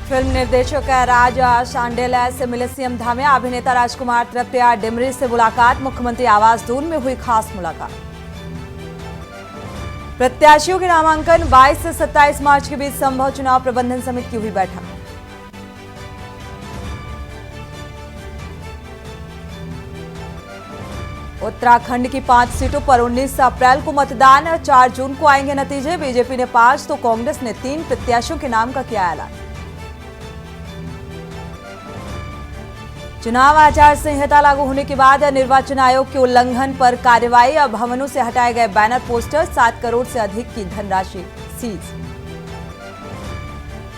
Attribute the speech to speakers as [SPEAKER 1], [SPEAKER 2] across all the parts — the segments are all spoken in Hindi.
[SPEAKER 1] फिल्म निर्देशक राज शांडेला से मिले सीएम धामी। अभिनेता राजकुमार तृप्तिया डिमरी से मुलाकात। मुख्यमंत्री आवास दून में हुई खास मुलाकात। प्रत्याशियों के नामांकन 22 से 27 मार्च के बीच संभव। चुनाव प्रबंधन समिति की हुई बैठक। उत्तराखंड की 5 सीटों पर 19 अप्रैल को मतदान। 4 जून को आएंगे नतीजे। बीजेपी ने 5 तो कांग्रेस ने 3 प्रत्याशियों के नाम का किया ऐलान। चुनाव आचार संहिता लागू होने के बाद निर्वाचन आयोग के उल्लंघन पर कार्रवाई। अब भवनों से हटाए गए बैनर पोस्टर। 7 करोड़ से अधिक की धनराशि सीज।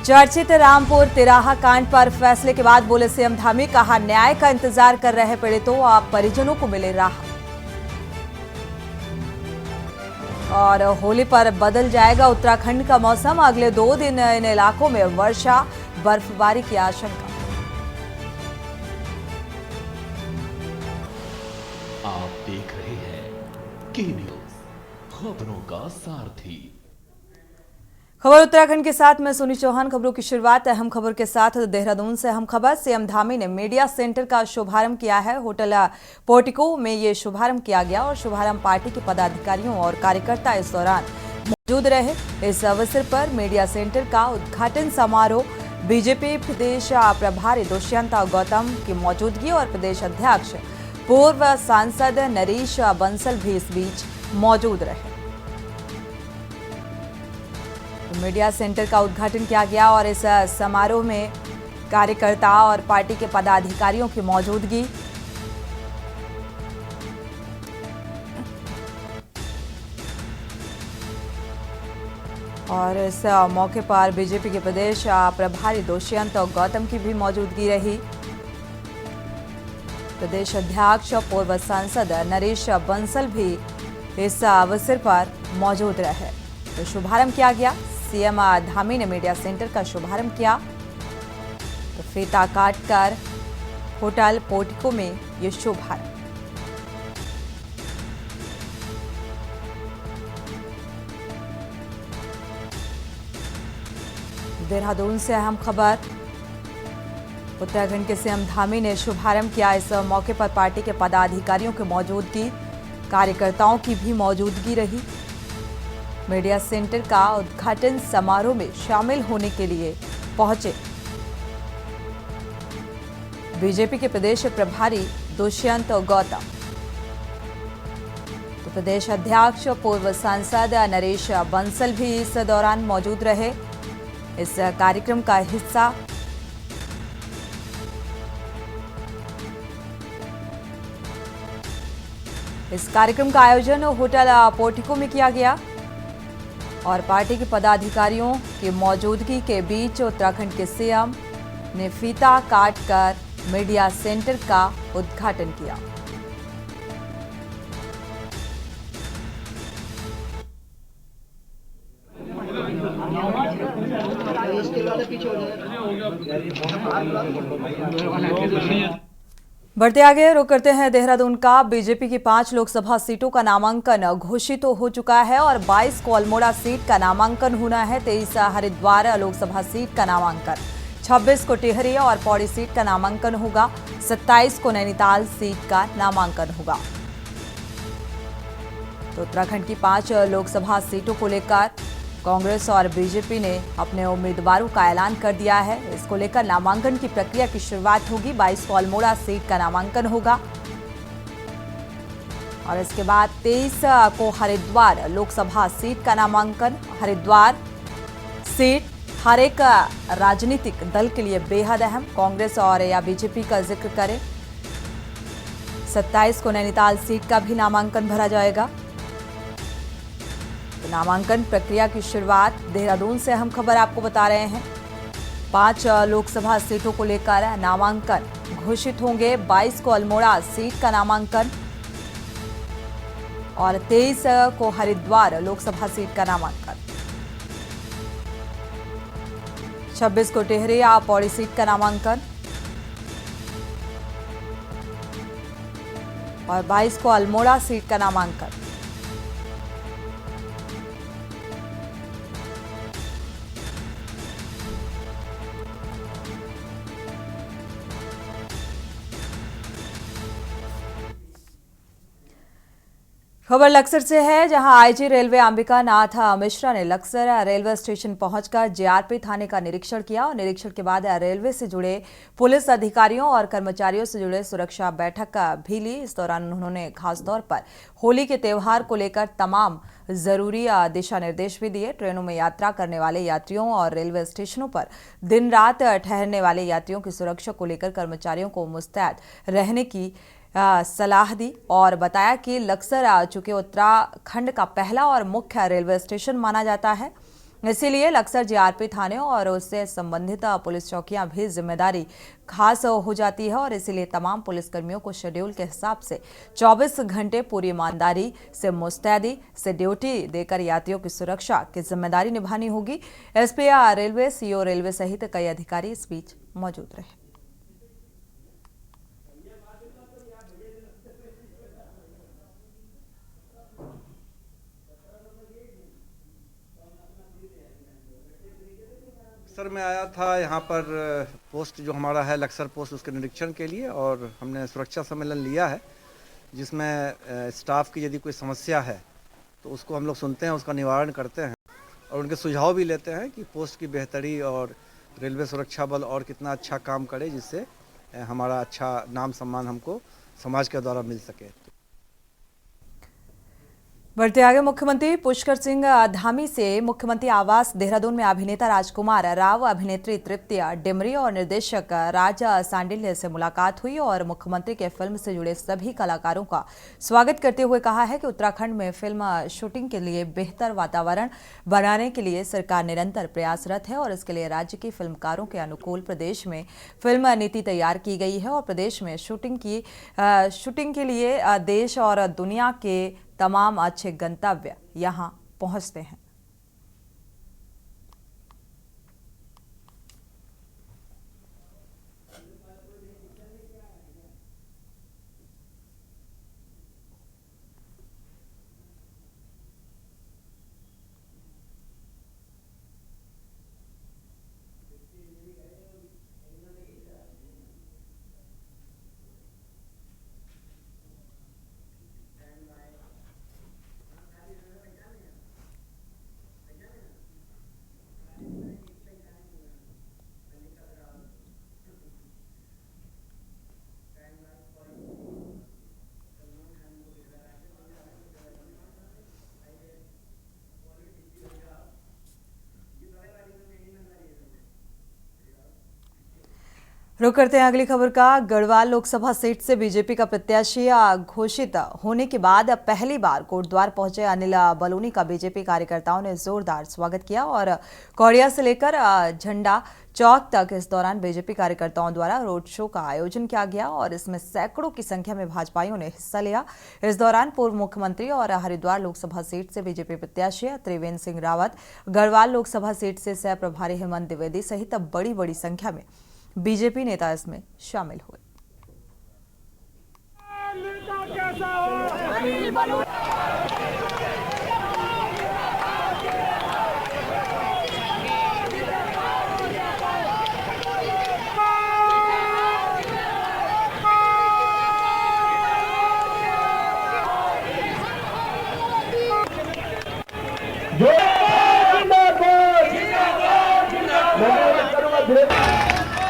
[SPEAKER 1] चर्चित रामपुर तिराहा कांड पर फैसले के बाद बोले सीएम धामी। कहा न्याय का इंतजार कर रहे पीड़ितों और परिजनों को मिले राहत। और होली पर बदल जाएगा उत्तराखंड का मौसम। अगले 2 दिन इन इलाकों में वर्षा बर्फबारी की आशंका।
[SPEAKER 2] आप देख रहे हैं के न्यूज, खबरों का सारथी।
[SPEAKER 1] खबर उत्तराखंड के साथ मैं सोनी चौहान। खबरों की शुरुआत अहम खबर के साथ देहरादून से। अहम खबर, सीएम धामी ने मीडिया सेंटर का शुभारंभ किया है। होटल पोर्टिको में ये शुभारंभ किया गया और शुभारंभ पार्टी के पदाधिकारियों और कार्यकर्ता इस दौरान मौजूद रहे। इस अवसर पर मीडिया सेंटर का उद्घाटन समारोह बीजेपी प्रदेश प्रभारी दुष्यंत गौतम की मौजूदगी और प्रदेश अध्यक्ष पूर्व सांसद नरेश बंसल भी इस बीच मौजूद रहे। मीडिया सेंटर का उद्घाटन किया गया और इस समारोह में कार्यकर्ता और पार्टी के पदाधिकारियों की मौजूदगी। और इस मौके पर बीजेपी के प्रदेश प्रभारी दुष्यंत गौतम की भी मौजूदगी रही। प्रदेश अध्यक्ष पूर्व सांसद नरेश बंसल भी इस अवसर पर मौजूद रहे। तो शुभारंभ किया गया। सीएम धामी ने मीडिया सेंटर का शुभारंभ किया। तो फीता काटकर होटल पोर्टिको में ये शुभारंभ। देहरादून से अहम खबर, उत्तराखंड के सीएम धामी ने शुभारंभ किया। इस मौके पर पार्टी के पदाधिकारियों की मौजूदगी, कार्यकर्ताओं की भी मौजूदगी रही। मीडिया सेंटर का उद्घाटन समारोह में शामिल होने के लिए पहुंचे बीजेपी के प्रदेश प्रभारी दुष्यंत गौतम, तो प्रदेश अध्यक्ष पूर्व सांसद नरेश बंसल भी इस दौरान मौजूद रहे। इस कार्यक्रम का हिस्सा इस कार्यक्रम का आयोजन होटल पोर्टिको में किया गया और पार्टी के पदाधिकारियों की मौजूदगी के बीच उत्तराखंड के सीएम ने फीता काटकर मीडिया सेंटर का उद्घाटन किया। बढ़ते आगे रुक करते हैं देहरादून का। बीजेपी की 5 लोकसभा सीटों का नामांकन घोषित तो हो चुका है और 22 को अल्मोड़ा सीट का नामांकन होना है। 23 हरिद्वार लोकसभा सीट का नामांकन, 26 को टिहरी और पौड़ी सीट का नामांकन होगा, 27 को नैनीताल सीट का नामांकन होगा। तो उत्तराखंड की 5 लोकसभा सीटों को लेकर कांग्रेस और बीजेपी ने अपने उम्मीदवारों का ऐलान कर दिया है। इसको लेकर नामांकन की प्रक्रिया की शुरुआत होगी। 22 को अल्मोड़ा सीट का नामांकन होगा और इसके बाद 23 को हरिद्वार लोकसभा सीट का नामांकन। हरिद्वार सीट हर एक राजनीतिक दल के लिए बेहद अहम, कांग्रेस और या बीजेपी का जिक्र करें। 27 को नैनीताल सीट का भी नामांकन भरा जाएगा। नामांकन प्रक्रिया की शुरुआत देहरादून से अहम खबर आपको बता रहे हैं। 5 लोकसभा सीटों को लेकर नामांकन घोषित होंगे। 22 को अल्मोड़ा सीट का नामांकन और 23 को हरिद्वार लोकसभा सीट का नामांकन, 26 को टिहरी पौड़ी सीट का नामांकन और 22 को अल्मोड़ा सीट का नामांकन। खबर लक्सर से है, जहां आईजी रेलवे अंबिका नाथ मिश्रा ने लक्सर रेलवे स्टेशन पहुंचकर जेआरपी थाने का निरीक्षण किया और निरीक्षण के बाद रेलवे से जुड़े पुलिस अधिकारियों और कर्मचारियों से जुड़े सुरक्षा बैठक भी ली। इस दौरान उन्होंने खासतौर पर होली के त्यौहार को लेकर तमाम जरूरी दिशा निर्देश भी दिए। ट्रेनों में यात्रा करने वाले यात्रियों और रेलवे स्टेशनों पर दिन रात ठहरने वाले यात्रियों की सुरक्षा को लेकर कर्मचारियों को मुस्तैद रहने की सलाह दी और बताया कि लक्सर चूंकि उत्तराखंड का पहला और मुख्य रेलवे स्टेशन माना जाता है, इसीलिए लक्सर जीआरपी थाने और उससे संबंधित पुलिस चौकियां भी जिम्मेदारी खास हो जाती है और इसीलिए तमाम पुलिसकर्मियों को शेड्यूल के हिसाब से 24 घंटे पूरी ईमानदारी से मुस्तैदी से ड्यूटी देकर यात्रियों की सुरक्षा की जिम्मेदारी निभानी होगी। एसपी रेलवे, सीओ रेलवे सहित कई अधिकारी इस बीच मौजूद रहे।
[SPEAKER 3] सर मैं आया था यहाँ पर पोस्ट जो हमारा है लक्सर पोस्ट, उसके निरीक्षण के लिए, और हमने सुरक्षा सम्मेलन लिया है जिसमें स्टाफ की यदि कोई समस्या है तो उसको हम लोग सुनते हैं, उसका निवारण करते हैं और उनके सुझाव भी लेते हैं कि पोस्ट की बेहतरी और रेलवे सुरक्षा बल और कितना अच्छा काम करे जिससे हमारा अच्छा नाम सम्मान हमको समाज के द्वारा मिल सके।
[SPEAKER 1] बढ़ते आगे, मुख्यमंत्री पुष्कर सिंह धामी से मुख्यमंत्री आवास देहरादून में अभिनेता राजकुमार राव, अभिनेत्री तृप्ति डिमरी और निर्देशक राज सांडिल्य से मुलाकात हुई और मुख्यमंत्री के फिल्म से जुड़े सभी कलाकारों का स्वागत करते हुए कहा है कि उत्तराखंड में फिल्म शूटिंग के लिए बेहतर वातावरण बनाने के लिए सरकार निरंतर प्रयासरत है और इसके लिए राज्य के फिल्मकारों के अनुकूल प्रदेश में फिल्म नीति तैयार की गई है और प्रदेश में शूटिंग के लिए देश और दुनिया के तमाम अच्छे गंतव्य यहां पहुंचते हैं। रुक करते हैं अगली खबर का। गढ़वाल लोकसभा सीट से बीजेपी का प्रत्याशी घोषित होने के बाद पहली बार कोटद्वार पहुंचे अनिल बलूनी का बीजेपी कार्यकर्ताओं ने जोरदार स्वागत किया और कौड़िया से लेकर झंडा चौक तक इस दौरान बीजेपी कार्यकर्ताओं द्वारा रोड शो का आयोजन किया गया और इसमें सैकड़ों की संख्या में भाजपाइयों ने हिस्सा लिया। इस दौरान पूर्व मुख्यमंत्री और हरिद्वार लोकसभा सीट से बीजेपी प्रत्याशी त्रिवेंद्र सिंह रावत, गढ़वाल लोकसभा सीट से सह प्रभारी हेमंत द्विवेदी सहित बड़ी संख्या में बीजेपी नेता इसमें शामिल हुए।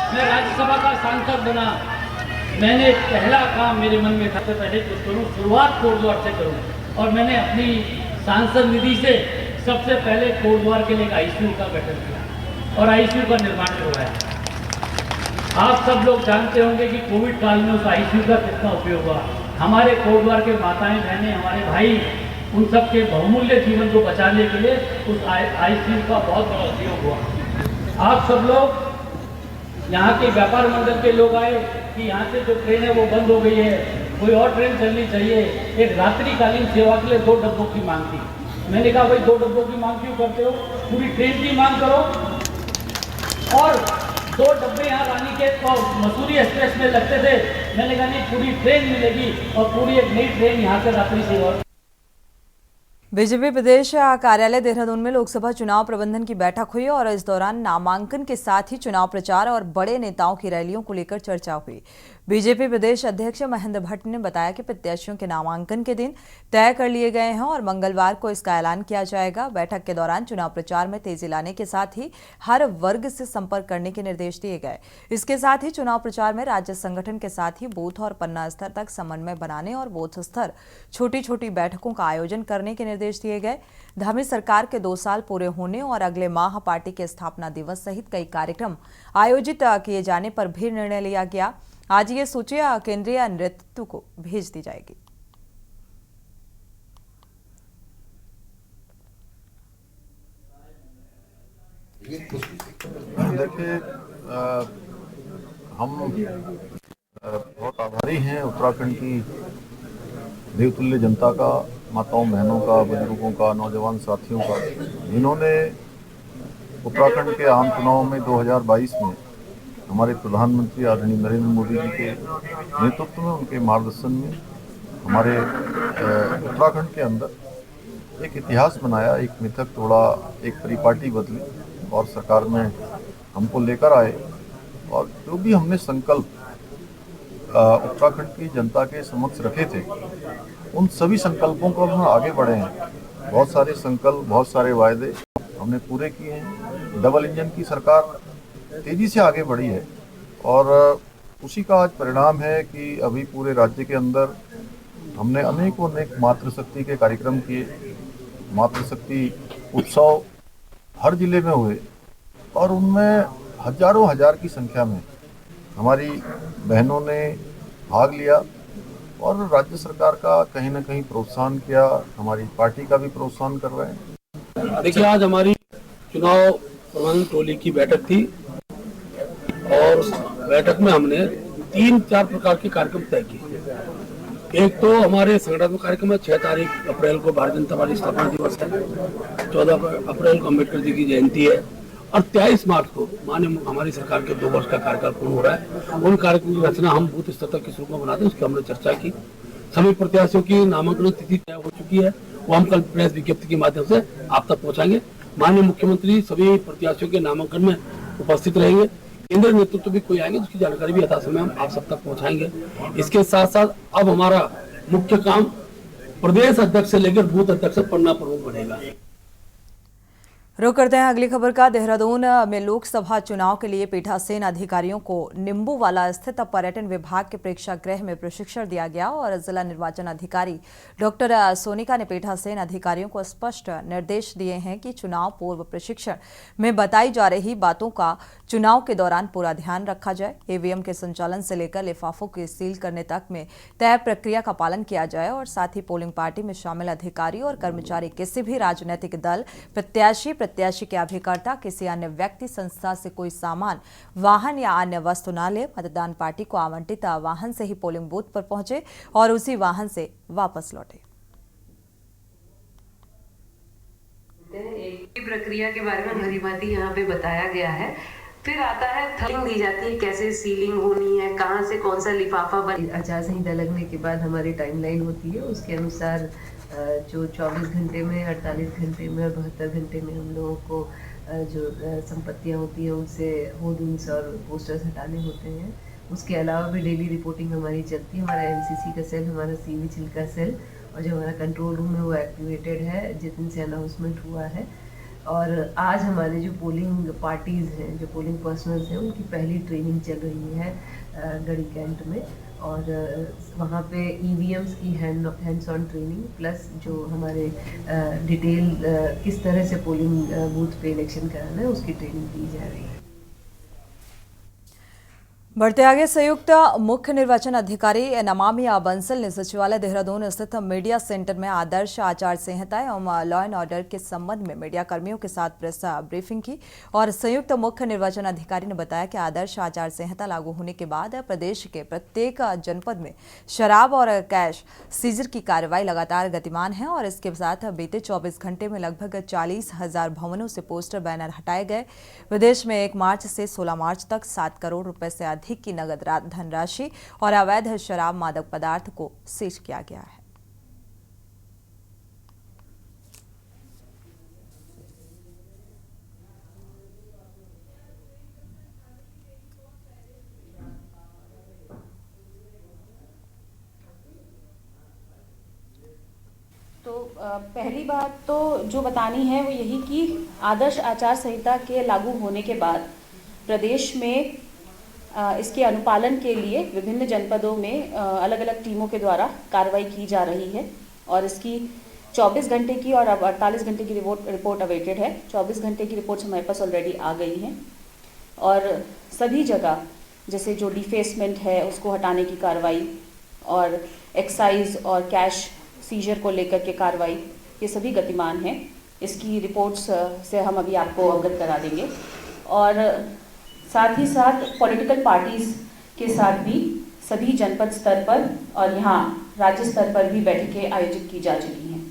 [SPEAKER 4] मैं राज्यसभा का सांसद बना, मैंने पहला काम मेरे मन में था सबसे पहले कुछ करूँ, शुरुआत कोटद्वार से करूँ और मैंने अपनी सांसद निधि से सबसे पहले कोटद्वार के लिए एक आईसीयू का गठन किया और आईसीयू का निर्माण करवाया। आप सब लोग जानते होंगे कि कोविड काल में उस आईसीयू का कितना उपयोग हुआ। हमारे कोटद्वार के माताएं बहनें, हमारे भाई, उन सब के बहुमूल्य जीवन को बचाने के लिए उस आईसीयू का बहुत बड़ा उपयोग हुआ। आप सब लोग यहाँ के व्यापार मंडल के लोग आए कि यहाँ से जो ट्रेन है वो बंद हो गई है, कोई और ट्रेन चलनी चाहिए। एक रात्रिकालीन सेवा के लिए 2 डब्बों की मांग थी। मैंने कहा भाई 2 डब्बों की मांग क्यों करते हो, पूरी ट्रेन की मांग करो। और 2 डब्बे यहाँ रानी के मसूरी एक्सप्रेस में लगते थे, मैंने कहा नहीं, पूरी ट्रेन मिलेगी और पूरी एक नई ट्रेन यहाँ से रात्रि सेवा।
[SPEAKER 1] बीजेपी प्रदेश कार्यालय देहरादून में लोकसभा चुनाव प्रबंधन की बैठक हुई और इस दौरान नामांकन के साथ ही चुनाव प्रचार और बड़े नेताओं की रैलियों को लेकर चर्चा हुई। बीजेपी प्रदेश अध्यक्ष महेंद्र भट्ट ने बताया कि प्रत्याशियों के नामांकन के दिन तय कर लिए गए हैं और मंगलवार को इसका ऐलान किया जाएगा। बैठक के दौरान चुनाव प्रचार में तेजी लाने के साथ ही हर वर्ग से संपर्क करने के निर्देश दिए गए। इसके साथ ही चुनाव प्रचार में राज्य संगठन के साथ ही बूथ और पन्ना स्तर तक समन्वय बनाने और बूथ स्तर छोटी छोटी बैठकों का आयोजन करने के निर्देश दिए गए। धामी सरकार के 2 साल पूरे होने और अगले माह पार्टी के स्थापना दिवस सहित कई कार्यक्रम आयोजित किए जाने पर भी निर्णय लिया गया। आज ये सूची केंद्रीय नेतृत्व को भेज दी जाएगी।
[SPEAKER 5] देखिए, हम बहुत आभारी हैं उत्तराखंड की देवतुल्य जनता का, माताओं बहनों का, बुजुर्गों का, नौजवान साथियों का, जिन्होंने उत्तराखंड के आम चुनाव में 2022 में हमारे प्रधानमंत्री आदरणीय नरेंद्र मोदी जी के नेतृत्व में, उनके मार्गदर्शन में हमारे उत्तराखंड के अंदर एक इतिहास बनाया, एक मिथक तोड़ा, एक परिपाटी बदली और सरकार में हमको लेकर आए। और जो भी हमने संकल्प उत्तराखंड की जनता के समक्ष रखे थे, उन सभी संकल्पों को हम आगे बढ़े हैं। बहुत सारे संकल्प, बहुत सारे वायदे हमने पूरे किए हैं। डबल इंजन की सरकार तेजी से आगे बढ़ी है और उसी का आज परिणाम है कि अभी पूरे राज्य के अंदर हमने अनेक मातृशक्ति के कार्यक्रम किए। मातृशक्ति उत्सव हर जिले में हुए और उनमें हजारों हजार की संख्या में हमारी बहनों ने भाग लिया और राज्य सरकार का कहीं ना कहीं प्रोत्साहन किया, हमारी पार्टी का भी प्रोत्साहन कर रहे हैं।
[SPEAKER 6] देखिए, आज हमारी चुनाव प्रबंधन टोली की बैठक थी और उस बैठक में हमने 3-4 प्रकार के कार्यक्रम तय किए। एक तो हमारे संगठनात्मक कार्यक्रम है, 6 अप्रैल को भारतीय जनता पार्टी स्थापना दिवस है, 14 अप्रैल को अम्बेडकर जी की जयंती है और 23 मार्च को माननीय हमारी सरकार के 2 वर्ष का कार्यकाल पूर्ण हो रहा है। उन कार्यक्रम की रचना हम बूथ स्तर तक किस रूप में बनाते हैं, उसकी हमने चर्चा की। सभी प्रत्याशियों की नामांकन तिथि तय हो चुकी है, वो हम कल प्रेस विज्ञप्ति के माध्यम से आप तक पहुंचाएंगे। माननीय मुख्यमंत्री सभी प्रत्याशियों के नामांकन में उपस्थित रहेंगे। केंद्रीय नेतृत्व भी कोई आएंगे, जिसकी जानकारी भी यथा समय हम आप सब तक पहुंचाएंगे। इसके साथ साथ अब हमारा मुख्य काम प्रदेश अध्यक्ष से लेकर बूथ अध्यक्ष पन्ना प्रमुख बनेगा।
[SPEAKER 1] रुक करते हैं अगली खबर का। देहरादून में लोकसभा चुनाव के लिए पीठासीन अधिकारियों को निम्बूवाला स्थित पर्यटन विभाग के प्रेक्षागृह में प्रशिक्षण दिया गया और जिला निर्वाचन अधिकारी डॉक्टर सोनिका ने पीठासीन अधिकारियों को स्पष्ट निर्देश दिए हैं कि चुनाव पूर्व प्रशिक्षण में बताई जा रही बातों का चुनाव के दौरान पूरा ध्यान रखा जाए। ईवीएम के संचालन से लेकर लिफाफों की सील करने तक में तय प्रक्रिया का पालन किया जाए और साथ ही पोलिंग पार्टी में शामिल अधिकारी और कर्मचारी किसी भी राजनीतिक दल, प्रत्याशी के अभिकर्ता, किसी अन्य व्यक्ति, संस्था से कोई सामान, वाहन या अन्य वस्तु न ले। मतदान पार्टी को आवंटित वाहन से ही पोलिंग बूथ पर पहुंचे और उसी वाहन से वापस लौटे।
[SPEAKER 7] एक प्रक्रिया के बारे में भली भांति यहाँ पे बताया गया है। फिर आता है थलिंग दी जाती है, कैसे सीलिंग होनी है, कहाँ से कौन सा लिफाफा आचार संहिता लगने के बाद हमारी टाइमलाइन होती है। उसके अनुसार जो 24 घंटे में, 48 घंटे में और 72 घंटे में हम लोगों को जो संपत्तियां होती हैं उनसे होर्डिंग्स और पोस्टर्स हटाने होते हैं। उसके अलावा भी डेली रिपोर्टिंग हमारी चलती है। हमारा एमसीसी का सेल, हमारा सीविजिल का सेल और जो हमारा कंट्रोल रूम है वो एक्टिवेटेड है, जिस दिन से अनाउंसमेंट हुआ है। और आज हमारे जो पोलिंग पार्टीज़ हैं, जो पोलिंग पर्सनल्स हैं, उनकी पहली ट्रेनिंग चल रही है गढ़ी कैंट में और वहाँ पे ईवीएम्स की हैंड्स ऑन ट्रेनिंग प्लस जो हमारे डिटेल किस तरह से पोलिंग बूथ पे इलेक्शन कराना है उसकी ट्रेनिंग दी जा रही है।
[SPEAKER 1] बढ़ते आगे, संयुक्त मुख्य निर्वाचन अधिकारी नमामि बंसल ने सचिवालय देहरादून स्थित मीडिया सेंटर में आदर्श आचार संहिता एवं लॉ एंड ऑर्डर के संबंध में मीडिया कर्मियों के साथ प्रेस ब्रीफिंग की और संयुक्त मुख्य निर्वाचन अधिकारी ने बताया कि आदर्श आचार संहिता लागू होने के बाद प्रदेश के प्रत्येक जनपद में शराब और कैश सीजर की कार्रवाई लगातार गतिमान है और इसके साथ बीते 24 घंटे में लगभग 40,000 भवनों से पोस्टर बैनर हटाए गए। विदेश में 1 मार्च से 16 मार्च तक 7 करोड़ रुपए से अधिक की नगद धनराशि और अवैध शराब मादक पदार्थ को सीज किया गया है।
[SPEAKER 8] पहली बात तो जो बतानी है वो यही कि आदर्श आचार संहिता के लागू होने के बाद प्रदेश में इसके अनुपालन के लिए विभिन्न जनपदों में अलग अलग टीमों के द्वारा कार्रवाई की जा रही है और इसकी 24 घंटे की और अब 48 घंटे की रिपोर्ट अवेटेड है। 24 घंटे की रिपोर्ट्स हमारे पास ऑलरेडी आ गई हैं और सभी जगह जैसे जो डिफेसमेंट है उसको हटाने की कार्रवाई और एक्साइज और कैश सीजर को लेकर के कार्रवाई ये सभी गतिमान हैं। इसकी रिपोर्ट्स से हम अभी आपको अवगत करा देंगे और साथ ही साथ पॉलिटिकल पार्टीज के साथ भी सभी जनपद स्तर पर और यहाँ राज्य स्तर पर भी बैठकें आयोजित की जा चुकी हैं।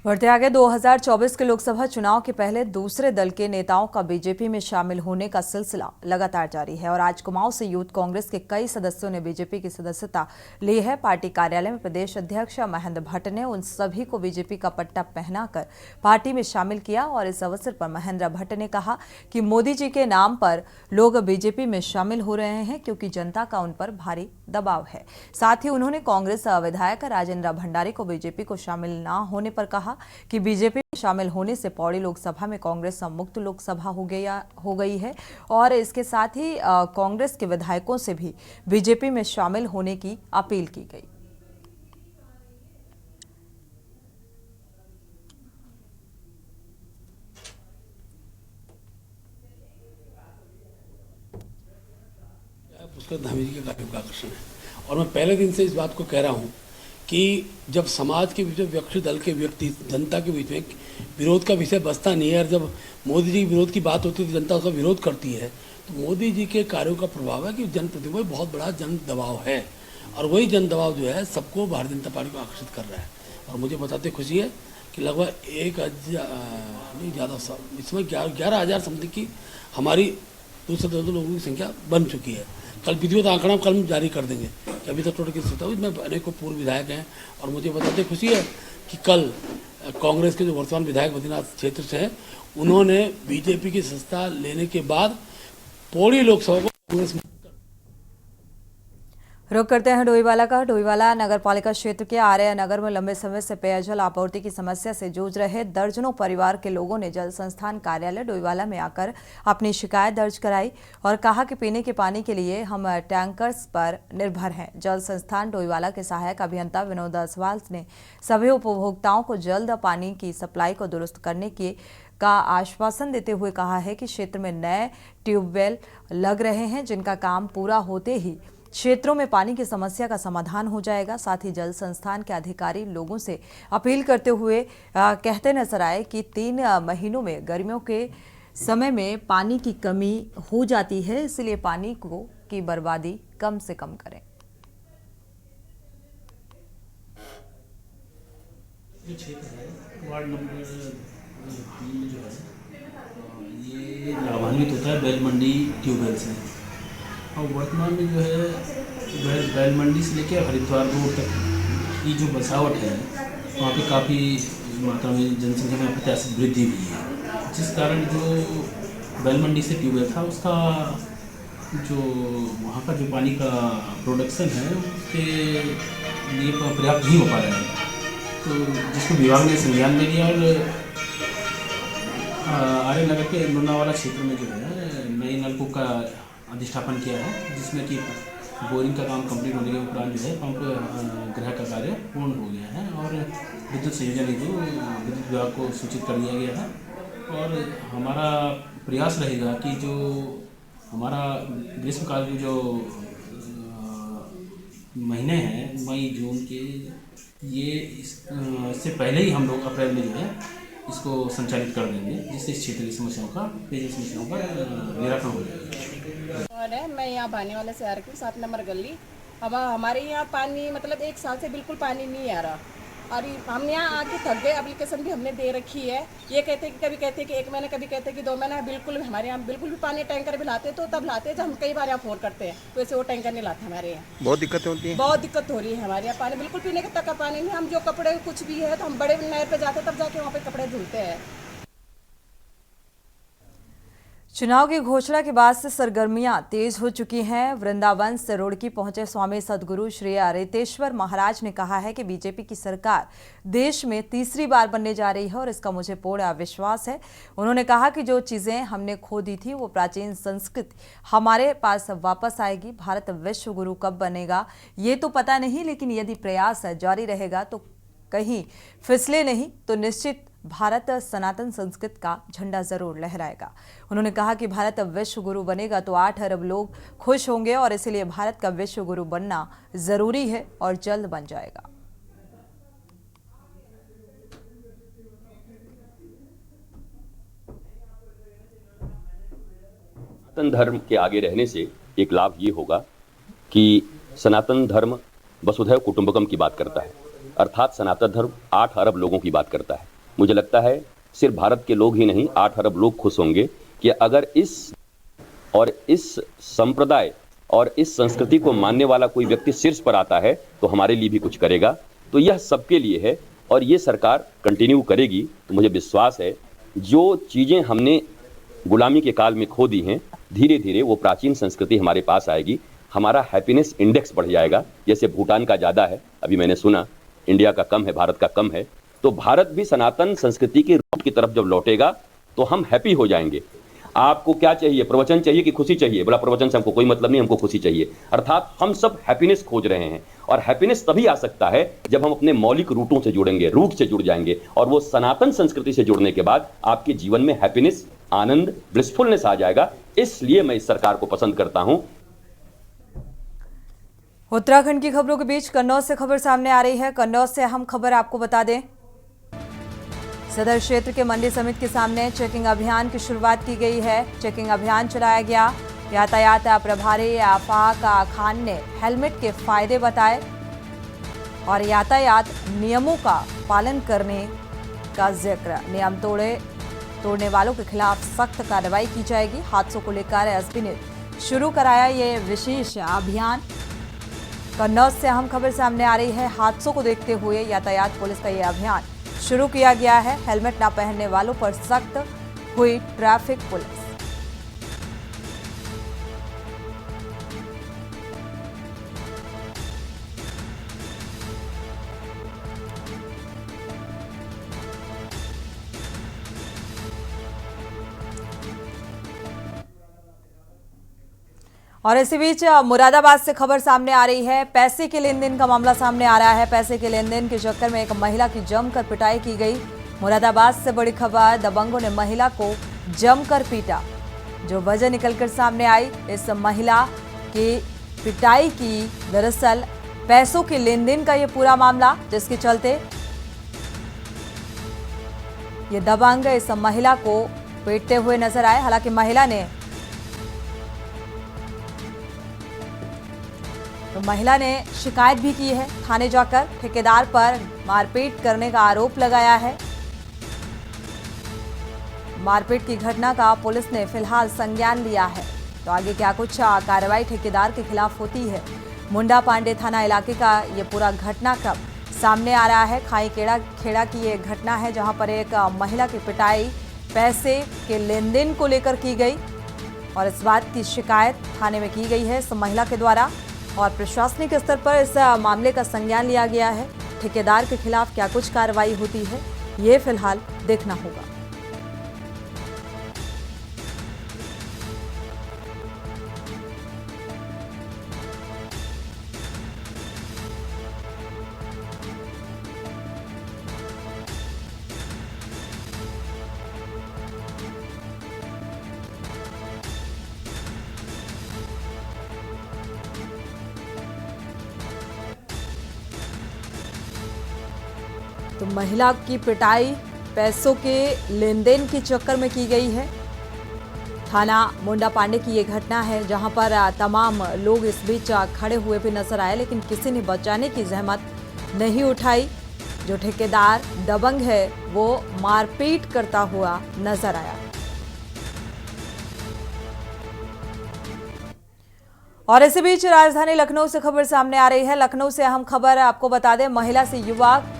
[SPEAKER 1] बढ़ते आगे 2024 के लोकसभा चुनाव के पहले दूसरे दल के नेताओं का बीजेपी में शामिल होने का सिलसिला लगातार जारी है और आज कुमाऊं से यूथ कांग्रेस के कई सदस्यों ने बीजेपी की सदस्यता ली है। पार्टी कार्यालय में प्रदेश अध्यक्ष महेंद्र भट्ट ने उन सभी को बीजेपी का पट्टा पहनाकर पार्टी में शामिल किया और इस अवसर पर महेंद्र भट्ट ने कहा कि मोदी जी के नाम पर लोग बीजेपी में शामिल हो रहे हैं क्योंकि जनता का उन पर भारी दबाव है। साथ ही उन्होंने कांग्रेस विधायक राजेंद्र भंडारी को बीजेपी को शामिल न होने पर कहा कि बीजेपी में शामिल होने से पौड़ी लोकसभा में कांग्रेस मुक्त लोकसभा हो गई है और इसके साथ ही कांग्रेस के विधायकों से भी बीजेपी में शामिल होने की अपील की गई।
[SPEAKER 6] पुष्कर धामी जी के काफी आकर्षण है और मैं पहले दिन से इस बात को कह रहा हूँ कि जब समाज के बीच में विपक्षी दल के व्यक्ति जनता के बीच में विरोध का विषय बचता नहीं है और जब मोदी जी विरोध की बात होती है तो जनता उसका विरोध करती है, तो मोदी जी के कार्यों का प्रभाव है कि जनप्रतिनिधियों में बहुत बड़ा जन दबाव है और वही जन दबाव जो है सबको भारतीय जनता पार्टी को आकर्षित कर रहा है। और मुझे बताते खुशी है कि लगभग 1,000 नहीं ज़्यादा इसमें 11,000 समथिंग की हमारी दूसरे दल लोगों की संख्या बन चुकी है। कल विधिवत आंकड़ा कल हम जारी कर देंगे कि अभी तक टोटल की स्थिति हुई। इसमें अनेकों पूर्व विधायक हैं और मुझे बताते खुशी है कि कल कांग्रेस के जो वर्तमान विधायक बद्रीनाथ क्षेत्र से हैं उन्होंने बीजेपी की सत्ता लेने के बाद पौड़ी लोकसभा को कांग्रेस
[SPEAKER 1] रुक करते हैं डोईवाला का। डोईवाला नगर पालिका क्षेत्र के आर्य नगर में लंबे समय से पेयजल आपूर्ति की समस्या से जूझ रहे दर्जनों परिवार के लोगों ने जल संस्थान कार्यालय डोईवाला में आकर अपनी शिकायत दर्ज कराई और कहा कि पीने के पानी के लिए हम टैंकर्स पर निर्भर हैं। जल संस्थान डोईवाला के सहायक अभियंता विनोद असवाल ने सभी उपभोक्ताओं को जल्द पानी की सप्लाई को दुरुस्त करने का आश्वासन देते हुए कहा है कि क्षेत्र में नए ट्यूबवेल लग रहे हैं जिनका काम पूरा होते ही क्षेत्रों में पानी की समस्या का समाधान हो जाएगा। साथ ही जल संस्थान के अधिकारी लोगों से अपील करते हुए कहते नजर आए कि 3 महीनों में गर्मियों के समय में पानी की कमी हो जाती है, इसलिए पानी की बर्बादी कम से कम करें।
[SPEAKER 9] ये क्षेत्र है वार्ड नंबर 3 जो है ये लाभान्वित होता है बैल मंडी ट्यूबवेल से और वर्तमान में जो है बैल मंडी से लेकर हरिद्वार रोड तक की जो बसावट है वहाँ पे काफ़ी मात्रा में जनसंख्या में अप्रत्याशित वृद्धि हुई है, जिस कारण जो बैल मंडी से ट्यूबवेल था उसका जो वहाँ का जो पानी का प्रोडक्शन है उसके लिए पर्याप्त नहीं हो पा रहा है, तो जिसको विभाग ने संज्ञान में लिया और आर्य नगर के लोनावाला क्षेत्र में जो है नई नलकूप का अधिष्ठापन किया है, जिसमें कि बोरिंग का काम कंप्लीट होने के उपरांत जो है पंप ग्रह का कार्य पूर्ण हो गया है और विद्युत संयोजन हेतु विद्युत विभाग को सूचित कर दिया गया है। और हमारा प्रयास रहेगा कि जो हमारा ग्रीष्मकाल के जो महीने हैं मई जून के ये इससे पहले ही हम लोग अप्रैल में जो है इसको संचालित कर देंगे, जिससे इस क्षेत्र की समस्याओं का पेयजल समस्याओं का निराकरण हो जाएगा।
[SPEAKER 10] और मैं यहाँ भाने वाले से आ रही हूँ 7 नंबर गली। हमारे यहाँ पानी मतलब 1 साल से बिल्कुल पानी नहीं आ रहा और हम यहाँ आके थक गए। एप्लीकेशन भी हमने दे रखी है, ये कहते हैं कि कभी कहते हैं कि 1 महीना, कभी कहते हैं कि 2 महीना। बिल्कुल हमारे यहाँ बिल्कुल भी पानी टैंकर भी लाते तो तब लाते जब हम कई बार यहाँ फ़ोन करते हैं, वैसे वो टैंकर नहीं लाते हमारे यहाँ।
[SPEAKER 3] बहुत दिक्कतें होती हैं, बहुत
[SPEAKER 10] दिक्कत हो रही है हमारे यहाँ। पानी बिल्कुल पीने तक का पानी नहीं। हम जो कपड़े कुछ भी है तो हम बड़े नहर पर जाते तब जाके वहाँ पर कपड़े धुलते हैं।
[SPEAKER 1] चुनाव की घोषणा के बाद से सरगर्मियां तेज हो चुकी हैं। वृंदावन से रुड़की पहुंचे स्वामी सदगुरु श्री अरितेश्वर महाराज ने कहा है कि बीजेपी की सरकार देश में तीसरी बार बनने जा रही है और इसका मुझे पूर्ण विश्वास है। उन्होंने कहा कि जो चीजें हमने खो दी थी वो प्राचीन संस्कृति हमारे पास वापस आएगी। भारत विश्व गुरु कब बनेगा ये तो पता नहीं, लेकिन यदि प्रयास जारी रहेगा तो कहीं फिसले नहीं तो निश्चित भारत सनातन संस्कृति का झंडा जरूर लहराएगा। उन्होंने कहा कि भारत विश्व गुरु बनेगा तो 8 अरब लोग खुश होंगे और इसलिए भारत का विश्व गुरु बनना जरूरी है और जल्द बन जाएगा।
[SPEAKER 11] सनातन धर्म के आगे रहने से एक लाभ ये होगा कि सनातन धर्म वसुधैव कुटुंबकम की बात करता है, अर्थात सनातन धर्म 8 अरब लोगों की बात करता है। मुझे लगता है सिर्फ भारत के लोग ही नहीं 8 अरब लोग खुश होंगे कि अगर इस संप्रदाय और इस संस्कृति को मानने वाला कोई व्यक्ति शीर्ष पर आता है तो हमारे लिए भी कुछ करेगा। तो यह सबके लिए है और ये सरकार कंटिन्यू करेगी। तो मुझे विश्वास है जो चीज़ें हमने गुलामी के काल में खो दी हैं, धीरे धीरे वो प्राचीन संस्कृति हमारे पास आएगी। हमारा हैप्पीनेस इंडेक्स बढ़ जाएगा। जैसे भूटान का ज़्यादा है, अभी मैंने सुना, इंडिया का कम है, भारत का कम है। तो भारत भी सनातन संस्कृति की रूट की तरफ जब लौटेगा तो हम हैप्पी हो जाएंगे। आपको क्या चाहिए? प्रवचन चाहिए कि खुशी चाहिए? बोला प्रवचन से हमको कोई मतलब नहीं, हमको खुशी चाहिए। अर्थात हम सब हैप्पीनेस खोज रहे हैं और हैप्पीनेस तभी आ सकता है जब हम अपने मौलिक रूटों से जुड़ेंगे, रूट से जुड़ जाएंगे। और वो सनातन संस्कृति से जुड़ने के बाद आपके जीवन में हैप्पीनेस, आनंद, ब्लिसफुलनेस आ जाएगा। इसलिए मैं इस सरकार को पसंद करता हूं।
[SPEAKER 1] उत्तराखंड की खबरों के बीच कन्नौज से खबर सामने आ रही है। कन्नौज से अहम खबर आपको बता दें, सदर क्षेत्र के मंडी समिति के सामने चेकिंग अभियान की शुरुआत की गई है। चेकिंग अभियान चलाया गया। यातायात प्रभारी आफाक खान ने हेलमेट के फायदे बताए और यातायात नियमों का पालन करने का जिक्र। नियम तोड़ने वालों के खिलाफ सख्त कार्रवाई की जाएगी। हादसों को लेकर एसपी ने शुरू कराया ये विशेष अभियान। कन्नौज से अहम खबर सामने आ रही है। हादसों को देखते हुए यातायात पुलिस का ये अभियान शुरू किया गया है। हेलमेट ना पहनने वालों पर सख्त हुई ट्रैफिक पुलिस। और इसी बीच मुरादाबाद से खबर सामने आ रही है। पैसे के लेन देन का मामला सामने आ रहा है। पैसे के लेन देन के चक्कर में एक महिला की जमकर पिटाई की गई। मुरादाबाद से बड़ी खबर, दबंगों ने महिला को जमकर पीटा। जो वजह निकलकर सामने आई इस महिला की पिटाई की, दरअसल पैसों के लेन देन का ये पूरा मामला, जिसके चलते ये दबंग इस महिला को पीटते हुए नजर आए। हालांकि महिला ने शिकायत भी की है थाने जाकर। ठेकेदार पर मारपीट करने का आरोप लगाया है। मारपीट की घटना का पुलिस ने फिलहाल संज्ञान लिया है। तो आगे क्या कुछ कार्रवाई ठेकेदार के खिलाफ होती है। मुंडा पांडे थाना इलाके का ये पूरा घटनाक्रम सामने आ रहा है। खाई खेड़ा की ये घटना है जहां पर एक महिला की पिटाई पैसे के लेन देन को लेकर की गई और इस बात की शिकायत थाने में की गई है इस महिला के द्वारा और प्रशासनिक स्तर पर इस मामले का संज्ञान लिया गया है। ठेकेदार के खिलाफ क्या कुछ कार्रवाई होती है ये फिलहाल देखना होगा। तो महिला की पिटाई पैसों के लेन देन के चक्कर में की गई है। थाना मुंडा पांडे की ये घटना है जहां पर तमाम लोग इस बीच खड़े हुए भी नजर आए, लेकिन किसी ने बचाने की जहमत नहीं उठाई। जो ठेकेदार दबंग है वो मारपीट करता हुआ नजर आया। और इसी बीच राजधानी लखनऊ से खबर सामने आ रही है। लखनऊ से अहम खबर आपको बता दें, महिला से युवक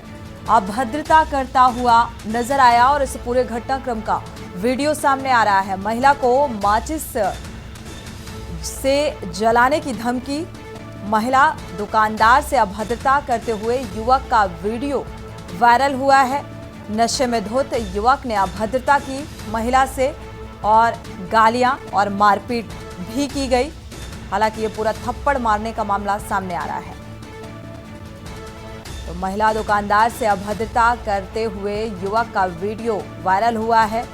[SPEAKER 1] अभद्रता करता हुआ नजर आया और इस पूरे घटनाक्रम का वीडियो सामने आ रहा है। महिला को माचिस से जलाने की धमकी, महिला दुकानदार से अभद्रता करते हुए युवक का वीडियो वायरल हुआ है। नशे में धुत युवक ने अभद्रता की महिला से और गालियां और मारपीट भी की गई। हालांकि ये पूरा थप्पड़ मारने का मामला सामने आ रहा है। तो महिला दुकानदार से अभद्रता करते हुए युवक का वीडियो वायरल हुआ है।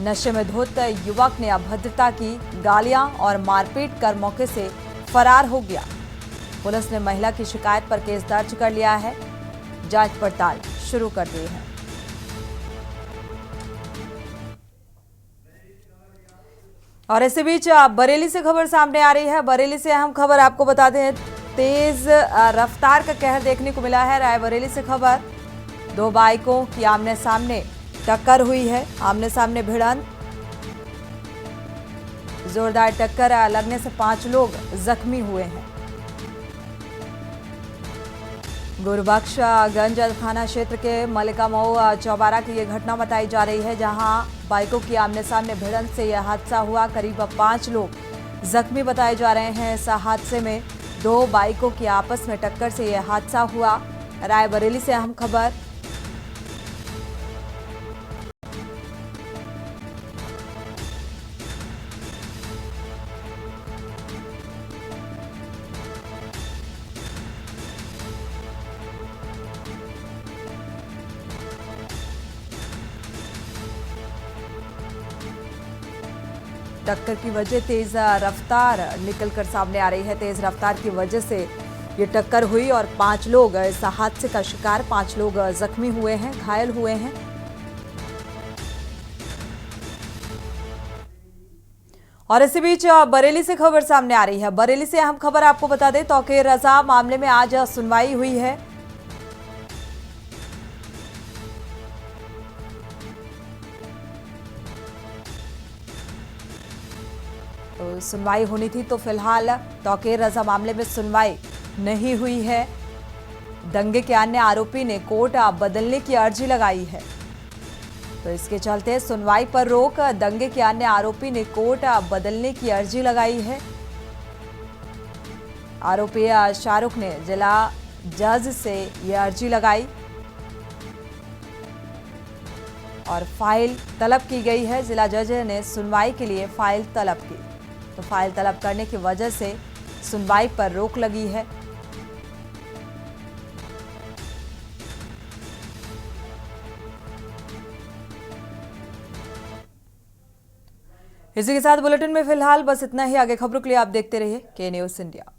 [SPEAKER 1] नशे में धुत युवक ने अभद्रता की, गालियां और मारपीट कर मौके से फरार हो गया। पुलिस ने महिला की शिकायत पर केस दर्ज कर लिया है, जांच पड़ताल शुरू कर दी है। और इसी बीच बरेली से खबर सामने आ रही है। बरेली से अहम खबर आपको बता दें, तेज रफ्तार का कहर देखने को मिला है। रायबरेली से खबर, दो बाइकों की आमने सामने टक्कर हुई है। आमने सामने भिड़ंत, जोरदार टक्कर लगने से 5 लोग जख्मी हुए हैं। गुरबख्शगंज थाना क्षेत्र के मलिका मऊ चौबारा की यह घटना बताई जा रही है, जहां बाइकों की आमने सामने भिड़ंत से यह हादसा हुआ। करीब 5 लोग जख्मी बताए जा रहे हैं। इस हादसे में 2 बाइकों की आपस में टक्कर से यह हादसा हुआ। रायबरेली से अहम खबर, टक्कर की वजह तेज रफ्तार निकलकर सामने आ रही है। तेज रफ्तार की वजह से ये टक्कर हुई और 5 लोग इस हादसे का शिकार, 5 लोग जख्मी हुए हैं, घायल हुए हैं। और इसी बीच बरेली से खबर सामने आ रही है। बरेली से अहम खबर आपको बता दें, तौकीर रजा मामले में आज सुनवाई हुई है। तो सुनवाई होनी थी, तो फिलहाल तौकीर रजा मामले में सुनवाई नहीं हुई है। दंगे के अन्य आरोपी ने कोर्ट बदलने की अर्जी लगाई है, तो इसके चलते सुनवाई पर रोक। दंगे के अन्य आरोपी ने कोर्ट बदलने की अर्जी लगाई है। आरोपी शाहरुख ने जिला जज से यह अर्जी लगाई और फाइल तलब की गई है। जिला जज ने सुनवाई के लिए फाइल तलब की, तो फाइल तलब करने की वजह से सुनवाई पर रोक लगी है। इसी के साथ बुलेटिन में फिलहाल बस इतना ही। आगे खबरों के लिए आप देखते रहिए के न्यूज़ इंडिया।